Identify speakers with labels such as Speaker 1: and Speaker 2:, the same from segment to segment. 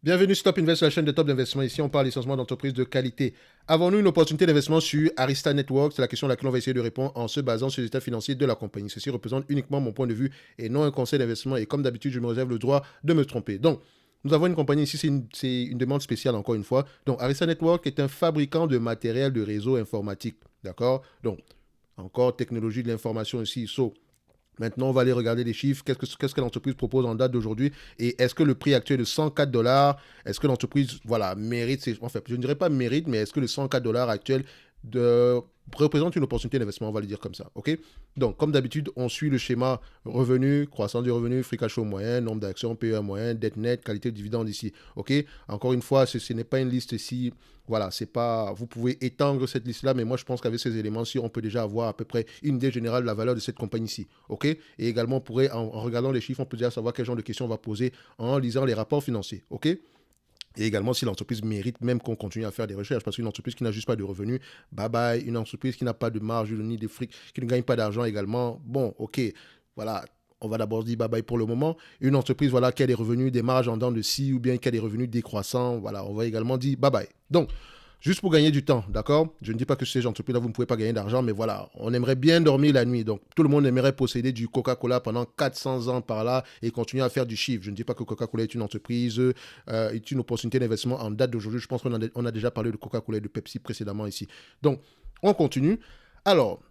Speaker 1: Bienvenue sur Top Invest, la chaîne de top d'investissement. Ici, on parle essentiellement d'entreprises de qualité. Avons-nous une opportunité d'investissement sur Arista Network? C'est la question à laquelle on va essayer de répondre en se basant sur les états financiers de la compagnie. Ceci représente uniquement mon point de vue et non un conseil d'investissement. Et comme d'habitude, je me réserve le droit de me tromper. Donc, nous avons une compagnie ici, c'est une demande spéciale encore une fois. Donc, Arista Network est un fabricant de matériel de réseau informatique. D'accord? Donc, encore technologie de l'information ici. Maintenant, on va aller regarder les chiffres. Qu'est-ce que l'entreprise propose en date d'aujourd'hui? Et est-ce que le prix actuel de 104 dollars, est-ce que l'entreprise voilà, mérite, en fait, je ne dirais pas mérite, mais est-ce que le 104 dollars actuel de, représente une opportunité d'investissement, on va le dire comme ça. OK? Donc, comme d'habitude, on suit le schéma revenu, croissance du revenu, free cash flow moyen, nombre d'actions, PE moyen, dette nette, qualité de dividende ici. OK? Encore une fois, ce n'est pas une liste ici. Voilà, c'est pas. Vous pouvez étendre cette liste-là, mais moi je pense qu'avec ces éléments-ci, on peut déjà avoir à peu près une idée générale de la valeur de cette compagnie-ci. OK? Et également, on pourrait, en regardant les chiffres, on peut déjà savoir quel genre de questions on va poser en lisant les rapports financiers. OK? Et également, si l'entreprise mérite même qu'on continue à faire des recherches, parce qu'une entreprise qui n'a juste pas de revenus, bye bye. Une entreprise qui n'a pas de marge ni de fric, qui ne gagne pas d'argent également, bon, ok, voilà. On va d'abord dire bye bye pour le moment. Une entreprise voilà, qui a des revenus, des marges en dents de scie ou bien qui a des revenus décroissants, voilà, on va également dire bye bye. Donc, juste pour gagner du temps, d'accord? Je ne dis pas que ces entreprises-là, vous ne pouvez pas gagner d'argent, mais voilà, on aimerait bien dormir la nuit. Donc, tout le monde aimerait posséder du Coca-Cola pendant 400 ans par là et continuer à faire du chiffre. Je ne dis pas que Coca-Cola est une entreprise, est une opportunité d'investissement en date d'aujourd'hui. Je pense qu'on a déjà parlé de Coca-Cola et de Pepsi précédemment ici. Donc, on continue. Alors,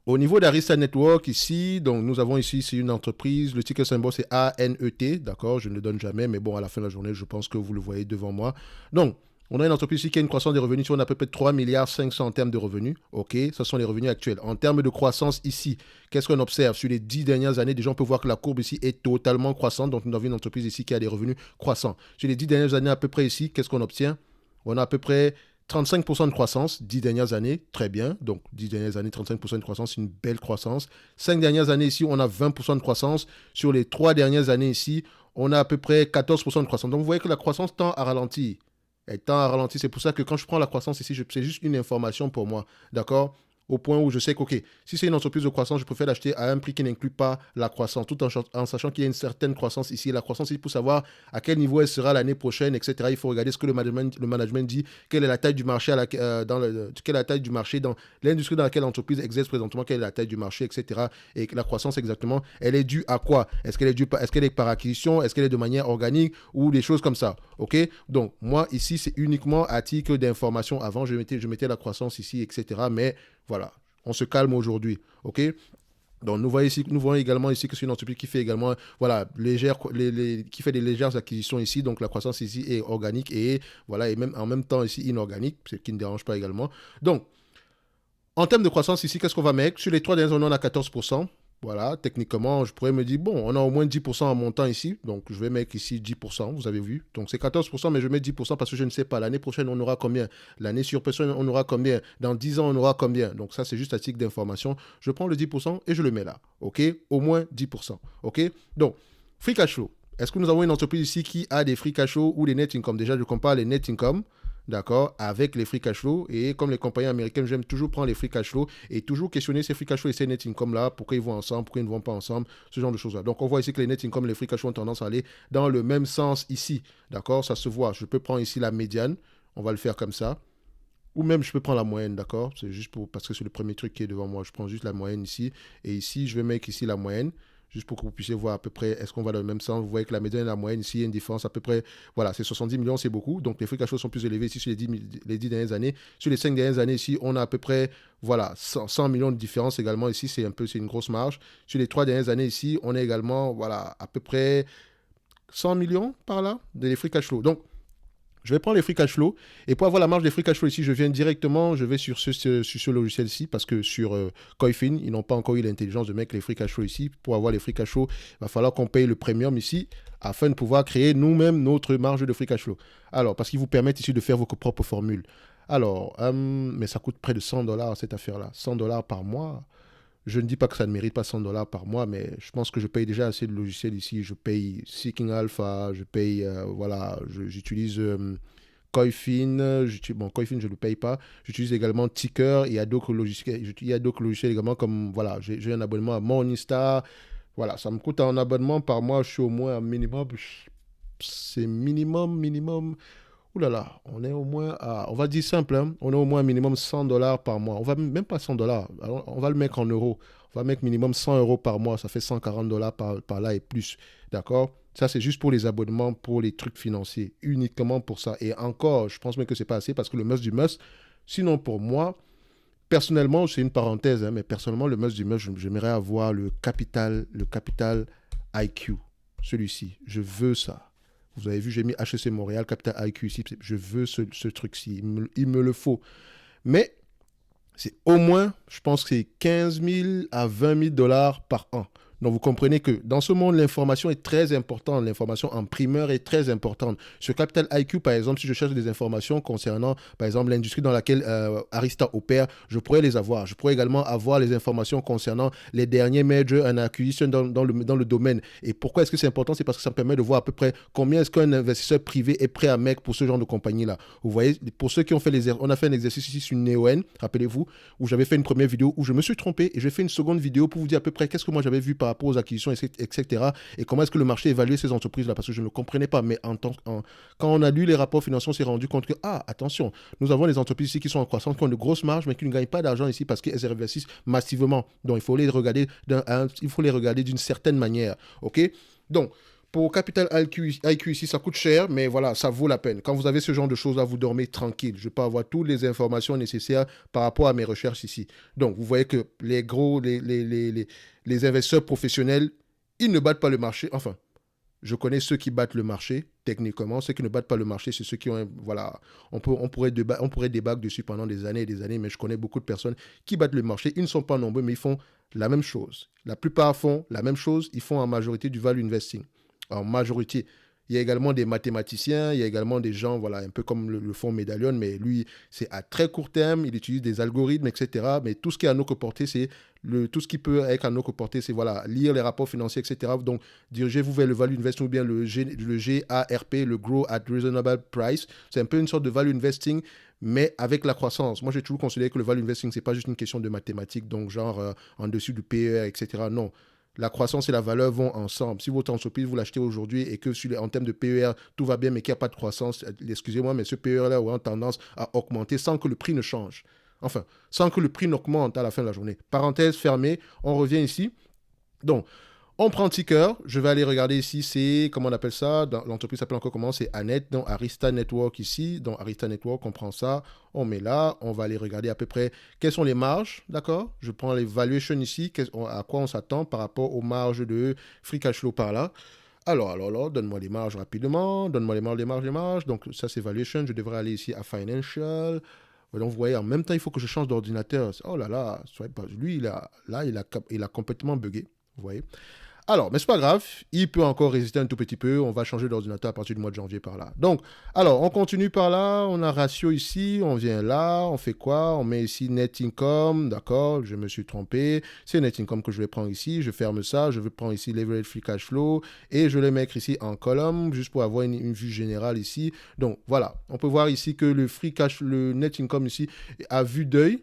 Speaker 1: au niveau d'Arista Network, ici, donc nous avons ici, c'est une entreprise, le ticker symbole c'est ANET, d'accord, je ne le donne jamais, mais bon, à la fin de la journée, je pense que vous le voyez devant moi. Donc, on a une entreprise ici qui a une croissance des revenus sur à peu près 3 milliards 500 en termes de revenus, ok, ce sont les revenus actuels. En termes de croissance ici, qu'est-ce qu'on observe? Sur les 10 dernières années, déjà on peut voir que la courbe ici est totalement croissante, donc nous avons une entreprise ici qui a des revenus croissants. Sur les 10 dernières années à peu près ici, qu'est-ce qu'on obtient? On a à peu près 35% de croissance, 10 dernières années, très bien. Donc, 10 dernières années, 35% de croissance, c'est une belle croissance. 5 dernières années ici, on a 20% de croissance. Sur les 3 dernières années ici, on a à peu près 14% de croissance. Donc, vous voyez que la croissance tend à ralentir. Elle tend à ralentir. C'est pour ça que quand je prends la croissance ici, c'est juste une information pour moi. D'accord? Au point où je sais que, OK, si c'est une entreprise de croissance, je préfère l'acheter à un prix qui n'inclut pas la croissance, tout en sachant qu'il y a une certaine croissance ici. La croissance ici, pour savoir à quel niveau elle sera l'année prochaine, etc. Il faut regarder ce que le management dit, quelle est la taille du marché, quelle est la taille du marché dans l'industrie dans laquelle l'entreprise exerce présentement, quelle est la taille du marché, etc. Et la croissance exactement, elle est due à quoi? Est-ce qu'elle est par acquisition? Est-ce qu'elle est de manière organique ou des choses comme ça? OK? Donc, moi, ici, c'est uniquement à titre d'information. Avant, je mettais la croissance ici, etc. Mais voilà, on se calme aujourd'hui. OK? Donc nous voyons également ici que c'est une entreprise qui fait également voilà, qui fait des légères acquisitions ici. Donc la croissance ici est organique et voilà, et même en même temps ici inorganique, ce qui ne dérange pas également. Donc en termes de croissance ici, qu'est-ce qu'on va mettre? Sur les 3 dernières années, on a 14%. Voilà, techniquement, je pourrais me dire, bon, on a au moins 10% en montant ici, donc je vais mettre ici 10%, vous avez vu. Donc c'est 14%, mais je mets 10% parce que je ne sais pas. L'année prochaine, on aura combien? L'année sur personne, on aura combien? Dans 10 ans, on aura combien? Donc ça, c'est juste à titre d'information. Je prends le 10% et je le mets là. OK? Au moins 10%. OK? Donc, free cash flow. Est-ce que nous avons une entreprise ici qui a des free cash flow ou des net income? Déjà, je compare les net income, d'accord, avec les free cash flow. Et comme les compagnies américaines, j'aime toujours prendre les free cash flow et toujours questionner ces free cash flow et ces net income là, pourquoi ils vont ensemble, pourquoi ils ne vont pas ensemble, ce genre de choses là. Donc on voit ici que les net income et les free cash flow ont tendance à aller dans le même sens ici, d'accord, ça se voit. Je peux prendre ici la médiane, on va le faire comme ça. Ou même je peux prendre la moyenne, d'accord? C'est juste parce que c'est le premier truc qui est devant moi. Je prends juste la moyenne ici. Et ici, je vais mettre ici la moyenne. Juste pour que vous puissiez voir à peu près est-ce qu'on va dans le même sens. Vous voyez que la médiane et la moyenne, ici, il y a une différence à peu près. Voilà, c'est 70 millions, c'est beaucoup. Donc les free cash flow sont plus élevés ici sur les 10 dernières années. Sur les 5 dernières années, ici, on a à peu près voilà, 100 millions de différence également. Ici, c'est une grosse marge. Sur les 3 dernières années, ici, on a également voilà, à peu près 100 millions par là de les free cash flow. Donc, je vais prendre les free cash flow et pour avoir la marge des free cash flow ici, je viens directement, je vais sur ce logiciel-ci parce que sur Coifin, ils n'ont pas encore eu l'intelligence de mettre les free cash flow ici. Pour avoir les free cash flow, il va falloir qu'on paye le premium ici afin de pouvoir créer nous-mêmes notre marge de free cash flow. Alors, parce qu'ils vous permettent ici de faire vos propres formules. Alors, mais ça coûte près de 100 dollars cette affaire-là. 100 dollars par mois. Je ne dis pas que ça ne mérite pas 100 dollars par mois, mais je pense que je paye déjà assez de logiciels ici. Je paye Seeking Alpha, je paye, voilà, j'utilise Coifin. Bon, Coifin, je ne le paye pas. J'utilise également Ticker. Il y a d'autres logiciels, également comme, voilà, j'ai un abonnement à Morningstar. Voilà, ça me coûte un abonnement par mois. Je suis au moins un minimum. c'est minimum. Ouh là là, on est au moins à, on va dire simple, hein, on est au moins minimum $100 par mois. On va même pas $100, alors, on va le mettre en euros. On va mettre minimum 100 euros par mois, ça fait $140 par là et plus. D'accord? Ça, c'est juste pour les abonnements, pour les trucs financiers, uniquement pour ça. Et encore, je pense même que c'est pas assez parce que le must du must, sinon pour moi, personnellement, c'est une parenthèse, hein, mais personnellement, le must du must, j'aimerais avoir le capital IQ, celui-ci. Je veux ça. Vous avez vu, j'ai mis HEC Montréal, Capital IQ ici. Je veux ce truc-ci. Il me le faut. Mais c'est au moins, je pense que c'est 15 000 à 20 000 dollars par an. Donc vous comprenez que dans ce monde, l'information est très importante. L'information en primeur est très importante. Sur Capital IQ, par exemple, si je cherche des informations concernant, par exemple, l'industrie dans laquelle Arista opère, je pourrais les avoir. Je pourrais également avoir les informations concernant les derniers mergers and acquisitions dans le domaine. Et pourquoi est-ce que c'est important? C'est parce que ça me permet de voir à peu près combien est-ce qu'un investisseur privé est prêt à mettre pour ce genre de compagnie-là. Vous voyez, pour ceux qui ont fait on a fait un exercice ici sur Neoen, rappelez-vous, où j'avais fait une première vidéo où je me suis trompé et j'ai fait une seconde vidéo pour vous dire à peu près qu'est-ce que moi j'avais vu par rapport aux acquisitions, etc. Et comment est-ce que le marché évaluait ces entreprises-là, parce que je ne le comprenais pas. Mais quand on a lu les rapports financiers, on s'est rendu compte que, attention, nous avons des entreprises ici qui sont en croissance, qui ont de grosses marges, mais qui ne gagnent pas d'argent ici parce qu'elles investissent massivement. Donc, il faut les regarder d'une certaine manière. OK? Donc, pour Capital IQ ici, ça coûte cher, mais voilà, ça vaut la peine. Quand vous avez ce genre de choses-là, vous dormez tranquille. Je peux avoir toutes les informations nécessaires par rapport à mes recherches ici. Donc, vous voyez que les investisseurs professionnels, ils ne battent pas le marché. Enfin, je connais ceux qui battent le marché, techniquement. Ceux qui ne battent pas le marché, c'est ceux qui ont... Voilà, on pourrait débattre dessus pendant des années et des années, mais je connais beaucoup de personnes qui battent le marché. Ils ne sont pas nombreux, mais ils font la même chose. La plupart font la même chose. Ils font en majorité du value investing. En majorité. Il y a également des mathématiciens, il y a également des gens, voilà, un peu comme le fonds Medallion, mais lui, c'est à très court terme, il utilise des algorithmes, etc. Mais tout ce qui est à notre portée, tout ce qui peut être à notre portée, c'est voilà, lire les rapports financiers, etc. Donc, dirigez-vous vers le value investing ou bien le GARP, le Grow at Reasonable Price. C'est un peu une sorte de value investing, mais avec la croissance. Moi, j'ai toujours considéré que le value investing, c'est pas juste une question de mathématiques, donc genre en dessus du PER, etc. Non. La croissance et la valeur vont ensemble. Si votre entreprise, vous l'achetez aujourd'hui et que en termes de PER, tout va bien, mais qu'il n'y a pas de croissance, excusez-moi, mais ce PER-là aura tendance à augmenter sans que le prix ne change. Enfin, sans que le prix n'augmente à la fin de la journée. Parenthèse fermée, on revient ici. Donc, on prend Ticker, je vais aller regarder ici, c'est, comment on appelle ça, l'entreprise s'appelle encore comment, c'est Anet, donc Arista Network ici, donc Arista Network, on prend ça, on met là, on va aller regarder à peu près quelles sont les marges, d'accord? Je prends les valuations ici, à quoi on s'attend par rapport aux marges de free cash flow par là. Alors, donne-moi les marges rapidement, donne-moi les marges, donc ça c'est valuation, je devrais aller ici à financial. Donc vous voyez, en même temps, il faut que je change d'ordinateur. Oh là là, lui, il a complètement bugué, vous voyez. Alors, mais c'est pas grave, il peut encore résister un tout petit peu. On va changer d'ordinateur à partir du mois de janvier par là. Donc, alors, on continue par là. On a ratio ici. On vient là. On fait quoi? On met ici net income. D'accord, je me suis trompé. C'est net income que je vais prendre ici. Je ferme ça. Je vais prendre ici leverage free cash flow. Et je vais le mettre ici en colonne, juste pour avoir une vue générale ici. Donc, voilà. On peut voir ici que le net income ici, à vue d'œil.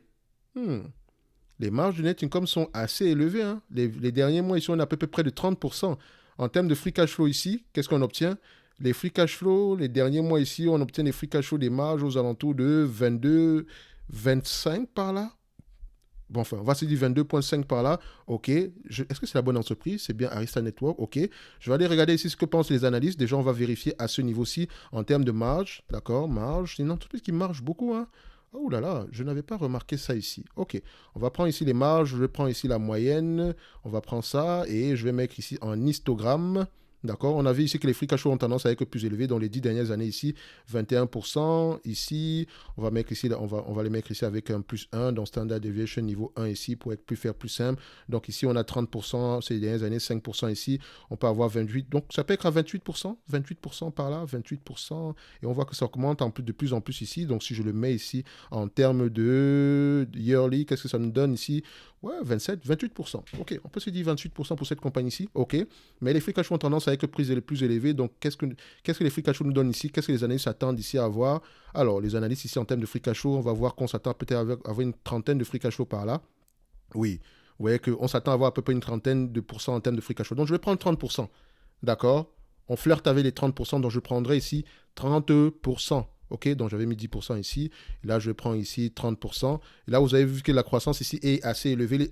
Speaker 1: Les marges du net income sont assez élevées. Hein. Les derniers mois, ici, on a à peu près de 30%. En termes de free cash flow ici, qu'est-ce qu'on obtient? Les free cash flow, les derniers mois ici, on obtient des free cash flow des marges aux alentours de 22, 25 par là. Bon, enfin, on va se dire 22,5 par là. OK. Est-ce que c'est la bonne entreprise? C'est bien Arista Network. OK. Je vais aller regarder ici ce que pensent les analystes. Déjà, on va vérifier à ce niveau-ci en termes de marge. D'accord. Marge. C'est une entreprise qui marche beaucoup. Hein. Oh là là, je n'avais pas remarqué ça ici. OK. On va prendre ici les marges. Je prends ici la moyenne. On va prendre ça et je vais mettre ici en histogramme. D'accord. On a vu ici que les free cash flow ont tendance à être plus élevés dans les 10 dernières années ici. 21%. Ici, on va les mettre ici avec un plus 1 dans Standard Deviation niveau 1 ici pour faire plus simple. Donc ici, on a 30% ces dernières années, 5% ici. On peut avoir 28%. Donc ça peut être à 28%. 28% par là, 28%. Et on voit que ça augmente de plus en plus ici. Donc si je le mets ici en termes de yearly, qu'est-ce que ça nous donne ici? Ouais, 27, 28%. OK, on peut se dire 28% pour cette compagnie-ci. OK, mais les free cash flow ont tendance à être plus élevés. Donc, qu'est-ce que les free cash flow nous donnent ici? Qu'est-ce que les analystes s'attendent ici à avoir? Alors, les analystes ici en termes de free cash flow, on va voir qu'on s'attend peut-être à avoir une trentaine de free cash flow par là. Oui, vous voyez qu'on s'attend à avoir à peu près une trentaine de pourcents en termes de free cash flow. Donc, je vais prendre 30%. D'accord? On flirte avec les 30%, donc je prendrai ici 30%. OK, donc j'avais mis 10% ici. Et là, je prends ici 30%. Et là, vous avez vu que la croissance ici est assez élevée.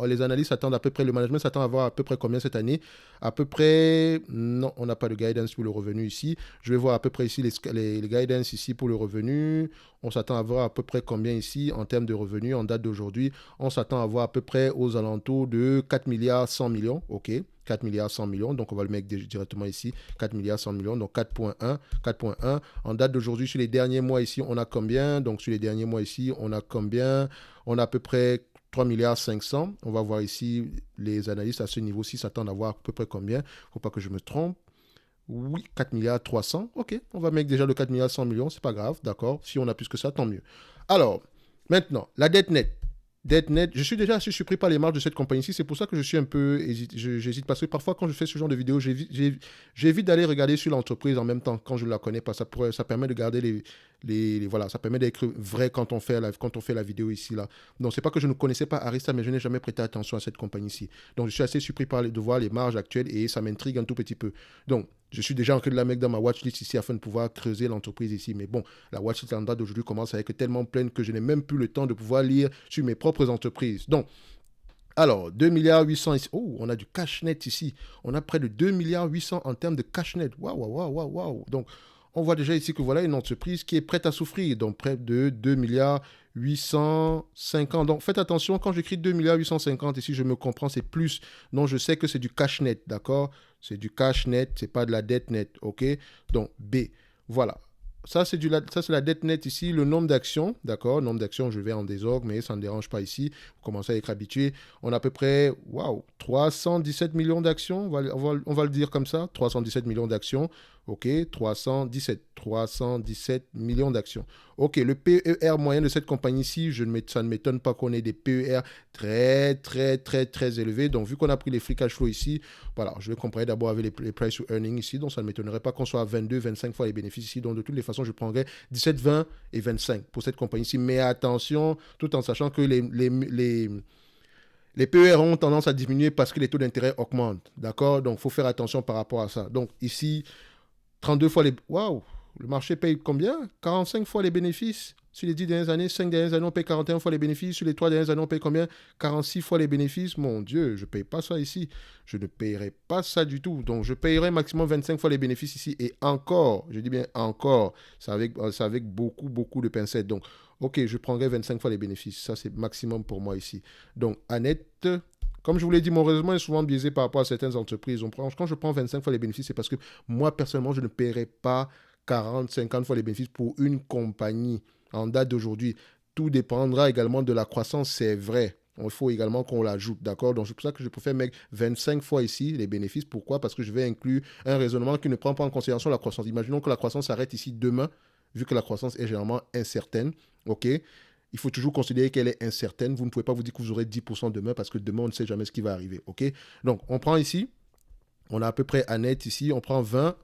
Speaker 1: Les analystes s'attendent à peu près, le management s'attend à voir à peu près combien cette année. À peu près, non, on n'a pas de guidance pour le revenu ici. Je vais voir à peu près ici les guidance ici pour le revenu. On s'attend à voir à peu près combien ici en termes de revenus en date d'aujourd'hui. On s'attend à voir à peu près aux alentours de 4 milliards 100 millions. OK, 4 milliards 100 millions. Donc, on va le mettre directement ici. 4 milliards 100 millions. Donc, 4.1. 4.1. En date d'aujourd'hui, sur les derniers mois ici, on a combien? Donc, sur les derniers mois ici, on a combien? On a à peu près 3 milliards 500. On va voir ici, les analystes à ce niveau-ci s'attendent à voir à peu près combien. Il ne faut pas que je me trompe. Oui, 4 milliards 300. OK, on va mettre déjà le 4 milliards 100 millions. C'est pas grave, d'accord. Si on a plus que ça, tant mieux. Alors, maintenant, la dette nette. Dette nette, je suis déjà assez surpris par les marges de cette compagnie-ci. C'est pour ça que je suis un peu j'hésite parce que parfois, quand je fais ce genre de vidéo, j'évite d'aller regarder sur l'entreprise en même temps quand je ne la connais pas. Ça permet de garder voilà, ça permet d'être vrai quand on fait la vidéo ici là. Donc c'est pas que je ne connaissais pas Arista, mais je n'ai jamais prêté attention à cette compagnie-ci. Donc je suis assez surpris de voir les marges actuelles et ça m'intrigue un tout petit peu. Donc je suis déjà ancré de la mec dans ma watchlist ici afin de pouvoir creuser l'entreprise ici. Mais bon, la watchlist en date d'aujourd'hui commence à être tellement pleine que je n'ai même plus le temps de pouvoir lire sur mes propres entreprises. Donc, alors, 2 milliards 800 ici. Oh, on a du cash net ici. On a près de 2 milliards 800 en termes de cash net. Waouh, waouh, waouh, waouh. Donc, on voit déjà ici que voilà une entreprise qui est prête à souffrir. Donc, près de 2 milliards 850. Donc, faites attention, quand j'écris 2 milliards 850, ici, je me comprends, c'est plus. Donc, je sais que c'est du cash net, d'accord? C'est du cash net, c'est pas de la dette nette, ok? Donc, B. Voilà. Ça, c'est la dette nette ici. Le nombre d'actions, d'accord? Nombre d'actions, je vais en désordre, mais ça ne dérange pas ici. Vous commencez à être habitué. On a à peu près, waouh, 317 millions d'actions. On va le dire comme ça. 317 millions d'actions. OK, 317 millions d'actions. OK, le PER moyen de cette compagnie-ci, ça ne m'étonne pas qu'on ait des PER très, très, très, très élevés. Donc, vu qu'on a pris les free cash flow ici, voilà, je vais comparer d'abord avec les price to earning ici. Donc, ça ne m'étonnerait pas qu'on soit à 22, 25 fois les bénéfices ici. Donc, de toutes les façons, je prendrais 17, 20 et 25 pour cette compagnie-ci. Mais attention, tout en sachant que les PER ont tendance à diminuer parce que les taux d'intérêt augmentent. D'accord? Donc, il faut faire attention par rapport à ça. Donc, ici, 32 fois les... Waouh! Le marché paye combien? 45 fois les bénéfices. Sur les 10 dernières années, 5 dernières années, on paye 41 fois les bénéfices. Sur les 3 dernières années, on paye combien? 46 fois les bénéfices. Mon Dieu, je ne paye pas ça ici. Je ne payerai pas ça du tout. Donc, je payerai maximum 25 fois les bénéfices ici. Et encore, je dis bien encore, c'est avec beaucoup, beaucoup de pincettes. Donc, OK, je prendrai 25 fois les bénéfices. Ça, c'est maximum pour moi ici. Donc, Annette... Comme je vous l'ai dit, mon raisonnement est souvent biaisé par rapport à certaines entreprises. Quand je prends 25 fois les bénéfices, c'est parce que moi, personnellement, je ne paierai pas 40, 50 fois les bénéfices pour une compagnie en date d'aujourd'hui. Tout dépendra également de la croissance, c'est vrai. Il faut également qu'on l'ajoute, d'accord? Donc, c'est pour ça que je préfère mettre 25 fois ici les bénéfices. Pourquoi? Parce que je vais inclure un raisonnement qui ne prend pas en considération la croissance. Imaginons que la croissance s'arrête ici demain, vu que la croissance est généralement incertaine, ok? Il faut toujours considérer qu'elle est incertaine. Vous ne pouvez pas vous dire que vous aurez 10% demain parce que demain, on ne sait jamais ce qui va arriver. OK? Donc, on prend ici. On a à peu près à net ici. On prend 20.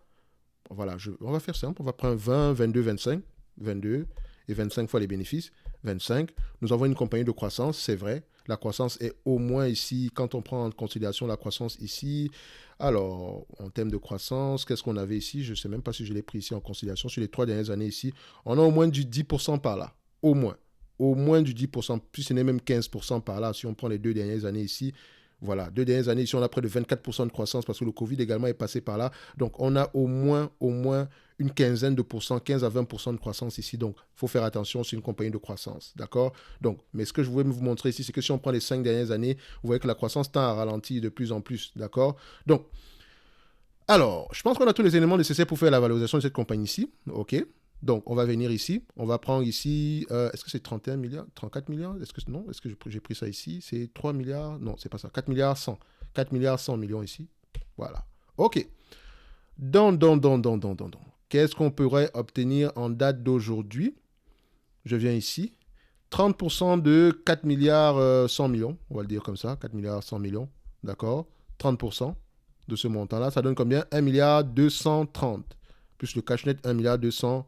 Speaker 1: Voilà, on va faire simple. On va prendre 20, 22, 25. 22 et 25 fois les bénéfices. 25. Nous avons une compagnie de croissance, c'est vrai. La croissance est au moins ici, quand on prend en considération la croissance ici. Alors, en termes de croissance, qu'est-ce qu'on avait ici? Je ne sais même pas si je l'ai pris ici en considération. Sur les 3 dernières années ici, on a au moins du 10% par là. Au moins. Au moins du 10%, puis ce n'est même 15% par là, si on prend les 2 dernières années ici. Voilà, 2 dernières années ici, on a près de 24% de croissance parce que le Covid également est passé par là. Donc, on a au moins une quinzaine de pourcents, 15 à 20% de croissance ici. Donc, il faut faire attention, c'est une compagnie de croissance. D'accord? Donc, mais ce que je voulais vous montrer ici, c'est que si on prend les 5 dernières années, vous voyez que la croissance tend à ralentir de plus en plus. D'accord? Donc, alors, je pense qu'on a tous les éléments nécessaires pour faire la valorisation de cette compagnie-ci. OK? Donc, on va venir ici. On va prendre ici... est-ce que c'est 31 milliards 34 milliards? Non, est-ce que j'ai pris ça ici? C'est 3 milliards? Non, c'est pas ça. 4 milliards 100. 4 milliards 100 millions ici. Voilà. OK. Donc. Qu'est-ce qu'on pourrait obtenir en date d'aujourd'hui? Je viens ici. 30% de 4 milliards 100 millions. On va le dire comme ça. 4 milliards 100 millions. D'accord? 30% de ce montant-là. Ça donne combien? 1 milliard 230. Plus le cash net, 1 milliard 230.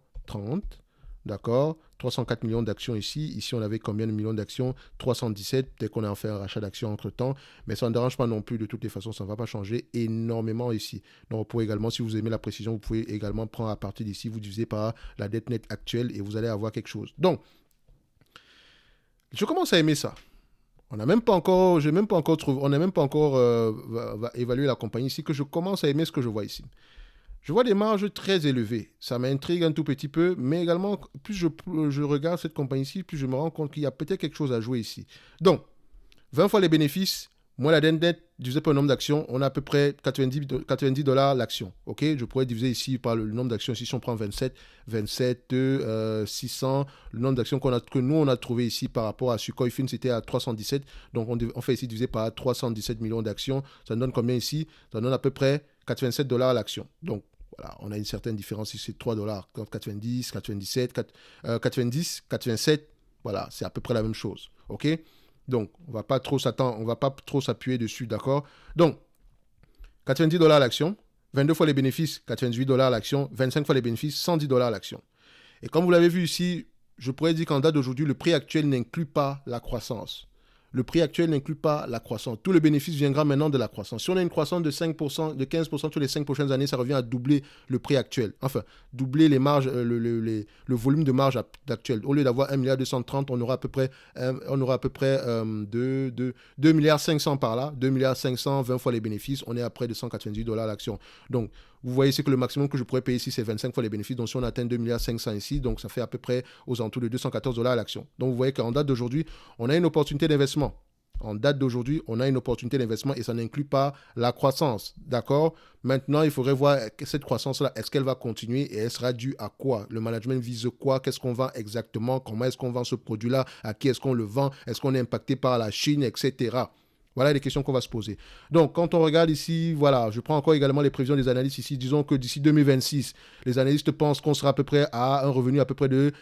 Speaker 1: D'accord, 304 millions d'actions ici. Ici, on avait combien de millions d'actions? 317. Peut-être qu'on a fait un rachat d'actions entre-temps. Mais ça ne dérange pas non plus. De toutes les façons, ça ne va pas changer énormément ici. Donc, vous pouvez également, si vous aimez la précision, vous pouvez également prendre à partir d'ici, vous divisez par la dette nette actuelle et vous allez avoir quelque chose. Donc, je commence à aimer ça. On n'a même pas encore, j'ai même pas encore trouvé, on n'a même pas encore évalué la compagnie ici, que je commence à aimer ce que je vois ici. Je vois des marges très élevées. Ça m'intrigue un tout petit peu, mais également, plus je regarde cette compagnie-ci, plus je me rends compte qu'il y a peut-être quelque chose à jouer ici. Donc, 20 fois les bénéfices, moins la dette nette, divisé par le nombre d'actions, on a à peu près 90 dollars l'action. Ok, je pourrais diviser ici par le nombre d'actions. Ici, si on prend 27, 600, le nombre d'actions que nous, on a trouvé ici par rapport à Sukhoi Fin, c'était à 317. Donc, on fait ici divisé par 317 millions d'actions. Ça donne combien ici? Ça donne à peu près 87 dollars l'action. Donc, voilà, on a une certaine différence ici, c'est 3 dollars, 90, 97, 90, 87, voilà, c'est à peu près la même chose, ok? Donc, on va pas trop s'attendre, on va pas trop s'appuyer dessus, d'accord? Donc, 90 dollars l'action, 22 fois les bénéfices, 98 dollars l'action, 25 fois les bénéfices, 110 dollars l'action. Et comme vous l'avez vu ici, je pourrais dire qu'en date d'aujourd'hui, le prix actuel n'inclut pas la croissance. Le prix actuel n'inclut pas la croissance. Tout le bénéfice viendra maintenant de la croissance. Si on a une croissance de 5%, de 15% tous les 5 prochaines années, ça revient à doubler le prix actuel. Enfin, doubler les marges, le volume de marge actuel. Au lieu d'avoir 1,230 milliard, on aura à peu près 2 milliards 500 par là. 2 milliards 500, 20 fois les bénéfices. On est à près de 198 dollars l'action. Donc, vous voyez ici que le maximum que je pourrais payer ici, c'est 25 fois les bénéfices. Donc, si on atteint 2 milliards 500 ici, donc ça fait à peu près aux alentours de 214 dollars l'action. Donc, vous voyez qu'en date d'aujourd'hui, on a une opportunité d'investissement. En date d'aujourd'hui, on a une opportunité d'investissement et ça n'inclut pas la croissance. D'accord? Maintenant, il faudrait voir cette croissance-là, est-ce qu'elle va continuer et elle sera due à quoi? Le management vise quoi? Qu'est-ce qu'on vend exactement? Comment est-ce qu'on vend ce produit-là? À qui est-ce qu'on le vend? Est-ce qu'on est impacté par la Chine, etc. Voilà les questions qu'on va se poser. Donc, quand on regarde ici, voilà, je prends encore également les prévisions des analystes ici. Disons que d'ici 2026, les analystes pensent qu'on sera à peu près à un revenu à peu près de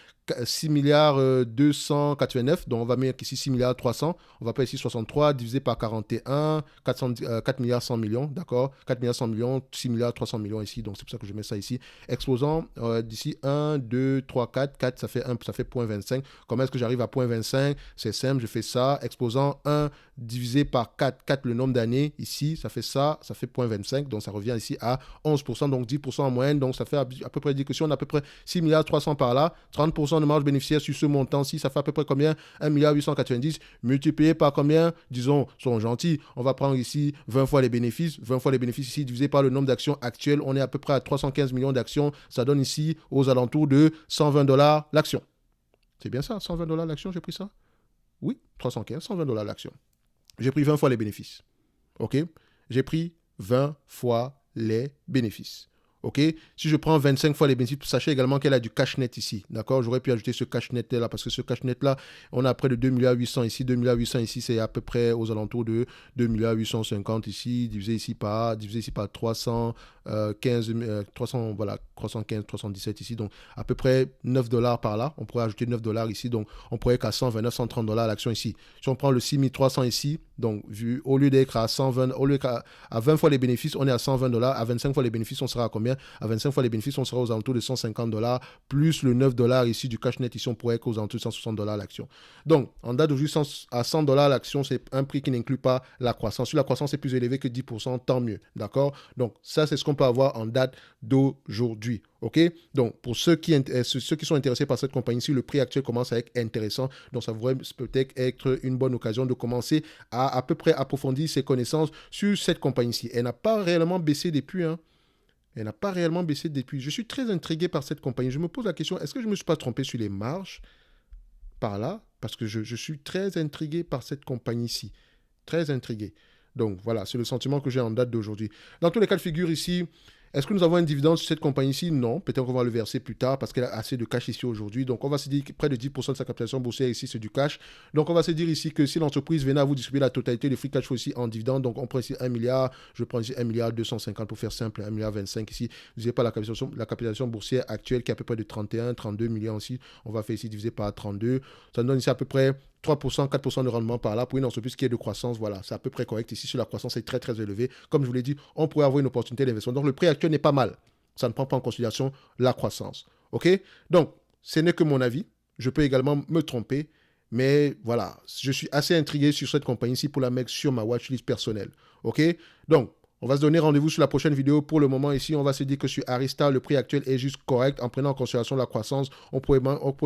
Speaker 1: 6 milliards 289. Donc, on va mettre ici 6 milliards 300. On va pas ici 63 divisé par 41, 4 milliards 100 millions, d'accord? 4 milliards 100 millions, 6 milliards 300 millions ici. Donc, c'est pour ça que je mets ça ici. Exposant d'ici 1, 2, 3, 4. 4, ça fait 1, ça fait 0,25. Comment est-ce que j'arrive à 0,25? C'est simple, je fais ça. Exposant 1 divisé par 4, 4 le nombre d'années, ici, ça fait 0,25, donc ça revient ici à 11%, donc 10% en moyenne, donc ça fait à peu près dire que si on a à peu près 6 milliards 300 par là, 30% de marge bénéficiaire sur ce montant-ci, ça fait à peu près combien? 1 milliard 890 multiplié par combien? Disons, soyons gentils, on va prendre ici 20 fois les bénéfices, 20 fois les bénéfices ici divisé par le nombre d'actions actuelles, on est à peu près à 315 millions d'actions, ça donne ici aux alentours de 120 dollars l'action. C'est bien ça, 120 dollars l'action, j'ai pris ça? Oui, 315, 120 dollars l'action. J'ai pris 20 fois les bénéfices. OK? J'ai pris 20 fois les bénéfices. OK? Si je prends 25 fois les bénéfices, sachez également qu'elle a du cash net ici. D'accord? J'aurais pu ajouter ce cash net là parce que ce cash net là, on a près de 2 milliards 800 ici. 2 milliards 800 ici, c'est à peu près aux alentours de 2 milliards 850 ici, divisé ici par 315, 300, voilà, 315, 317 ici. Donc, à peu près 9 dollars par là. On pourrait ajouter 9 dollars ici. Donc, on pourrait être à 129, 130 dollars l'action ici. Si on prend le 6300 ici, donc, au lieu d'être à 120, au lieu qu'à 20 fois les bénéfices, on est à 120 dollars. À 25 fois les bénéfices, on sera à combien? À 25 fois les bénéfices, on sera aux alentours de 150 dollars, plus le 9 dollars ici du cash net. Ici, on pourrait être aux alentours de 160 dollars l'action. Donc, en date d'aujourd'hui, à 100 dollars l'action, c'est un prix qui n'inclut pas la croissance. Si la croissance est plus élevée que 10%, tant mieux. D'accord? Donc, ça, c'est ce qu'on peut avoir en date d'aujourd'hui. OK? Donc, pour ceux qui sont intéressés par cette compagnie-ci, le prix actuel commence à être intéressant. Donc, ça pourrait peut-être être une bonne occasion de commencer à peu près approfondir ses connaissances sur cette compagnie-ci. Elle n'a pas réellement baissé depuis, hein. Elle n'a pas réellement baissé depuis. Je suis très intrigué par cette compagnie. Je me pose la question, est-ce que je ne me suis pas trompé sur les marges par là? Parce que je suis très intrigué par cette compagnie-ci. Très intrigué. Donc voilà, c'est le sentiment que j'ai en date d'aujourd'hui. Dans tous les cas de figure ici, est-ce que nous avons un dividende sur cette compagnie-ci? Non. Peut-être qu'on va le verser plus tard parce qu'elle a assez de cash ici aujourd'hui. Donc, on va se dire que près de 10% de sa capitalisation boursière ici, c'est du cash. Donc, on va se dire ici que si l'entreprise venait à vous distribuer la totalité de free cash flow ici en dividende, donc on prend ici 1 milliard, je prends ici 1 milliard 250 pour faire simple, 1 milliard 25 ici. Vous n'avez pas la capitalisation boursière actuelle qui est à peu près de 31, 32 millions ici. On va faire ici diviser par 32. Ça nous donne ici à peu près 3%, 4% de rendement par là pour une entreprise qui est de croissance. Voilà, c'est à peu près correct. Ici, sur la croissance est très, très élevée. Comme je vous l'ai dit, on pourrait avoir une opportunité d'investissement. Donc, le prix actuel n'est pas mal. Ça ne prend pas en considération la croissance. OK? Donc, ce n'est que mon avis. Je peux également me tromper. Mais voilà, je suis assez intrigué sur cette compagnie-ci pour la mettre sur ma watchlist personnelle. OK? Donc, on va se donner rendez-vous sur la prochaine vidéo. Pour le moment, ici, on va se dire que sur Arista, le prix actuel est juste correct. En prenant en considération la croissance, on pourrait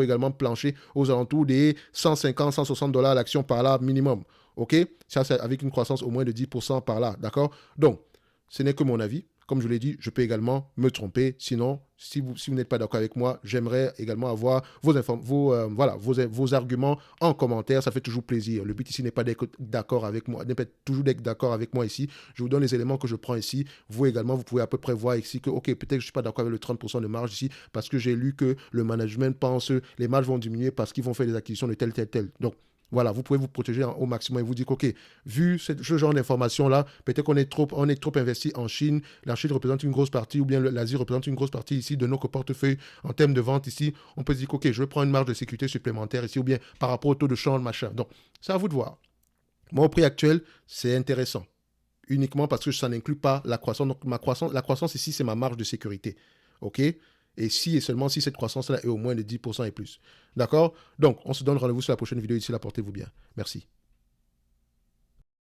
Speaker 1: également plancher aux alentours des 150, 160 dollars l'action par là minimum. OK? Ça, c'est avec une croissance au moins de 10% par là. D'accord? Donc, ce n'est que mon avis. Comme je l'ai dit, je peux également me tromper. Sinon, si vous n'êtes pas d'accord avec moi, j'aimerais également avoir vos arguments en commentaire. Ça fait toujours plaisir. Le but ici n'est pas d'être d'accord avec moi, n'est pas toujours d'être d'accord avec moi ici. Je vous donne les éléments que je prends ici. Vous également, vous pouvez à peu près voir ici que, OK, peut-être que je ne suis pas d'accord avec le 30% de marge ici parce que j'ai lu que le management pense que les marges vont diminuer parce qu'ils vont faire des acquisitions de tel. Donc, voilà, vous pouvez vous protéger au maximum et vous dire qu'OK, vu ce genre d'informations-là, peut-être qu'on est trop investi en Chine. La Chine représente une grosse partie, ou bien l'Asie représente une grosse partie ici de notre portefeuille en termes de vente ici. On peut se dire qu'OK, je vais prendre une marge de sécurité supplémentaire ici, ou bien par rapport au taux de change, machin. Donc, c'est à vous de voir. Moi, au prix actuel, c'est intéressant. Uniquement parce que ça n'inclut pas la croissance. Donc, la croissance ici, c'est ma marge de sécurité. OK? Et si et seulement si cette croissance-là est au moins de 10% et plus. D'accord? Donc, on se donne rendez-vous sur la prochaine vidéo. Ici, là, portez-vous bien. Merci.